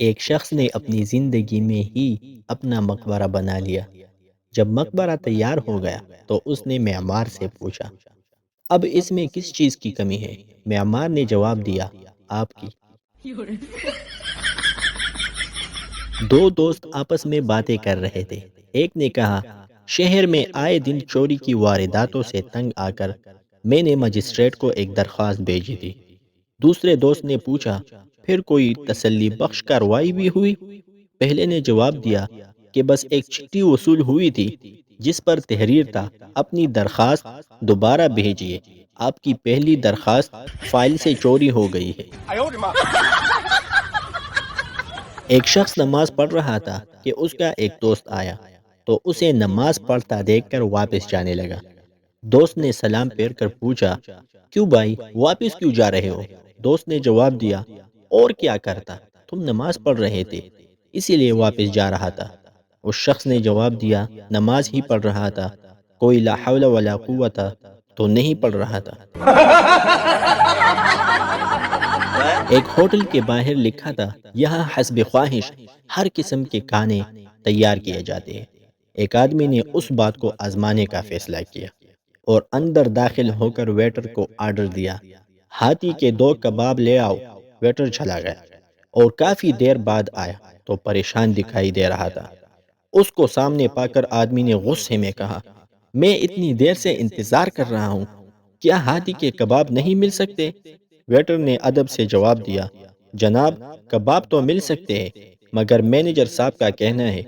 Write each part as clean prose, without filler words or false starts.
ایک شخص نے اپنی زندگی میں ہی اپنا مقبرہ بنا لیا۔ جب مقبرہ تیار ہو گیا تو اس نے معمار سے پوچھا، اب اس میں کس چیز کی کمی ہے؟ معمار نے جواب دیا، آپ کی۔ دو دوست آپس میں باتیں کر رہے تھے۔ ایک نے کہا، شہر میں آئے دن چوری کی وارداتوں سے تنگ آ کر میں نے مجسٹریٹ کو ایک درخواست بھیجی تھی۔ دوسرے دوست نے پوچھا، پھر کوئی تسلی بخش کارروائی بھی ہوئی؟ پہلے نے جواب دیا کہ بس ایک چٹھی وصول ہوئی تھی جس پر تحریر تھا، اپنی درخواست دوبارہ بھیجیے، آپ کی پہلی درخواست فائل سے چوری ہو گئی ہے۔ ایک شخص نماز پڑھ رہا تھا کہ اس کا ایک دوست آیا تو اسے نماز پڑھتا دیکھ کر واپس جانے لگا۔ دوست نے سلام پھیر کر پوچھا، کیوں بھائی واپس کیوں جا رہے ہو؟ دوست نے جواب دیا، اور کیا کرتا، تم نماز پڑھ رہے تھے اسی لیے واپس جا رہا تھا۔ اس شخص نے جواب دیا، نماز ہی پڑھ رہا تھا، کوئی لا حول ولا قوت تو نہیں پڑھ رہا تھا۔ ایک ہوٹل کے باہر لکھا تھا، یہاں حسب خواہش ہر قسم کے کھانے تیار کیے جاتے ہیں۔ ایک آدمی نے اس بات کو آزمانے کا فیصلہ کیا اور اندر داخل ہو کر ویٹر کو آرڈر دیا، ہاتھی کے 2 کباب لے آؤ۔ ویٹر چلا گیا اور کافی دیر بعد آیا تو پریشان دکھائی دے رہا تھا۔ اس کو سامنے پا کر آدمی نے غصے میں کہا، میں اتنی دیر سے انتظار کر رہا ہوں، کیا ہاتھی کے کباب نہیں مل سکتے؟ ویٹر نے ادب سے جواب دیا، جناب کباب تو مل سکتے ہیں مگر مینیجر صاحب کا کہنا ہے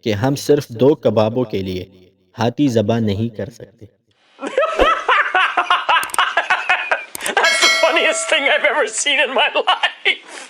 کہ ہم صرف 2 کبابوں کے لیے ہاتھی ذبح نہیں کر سکتے۔ That's the funniest thing I've ever seen in my life.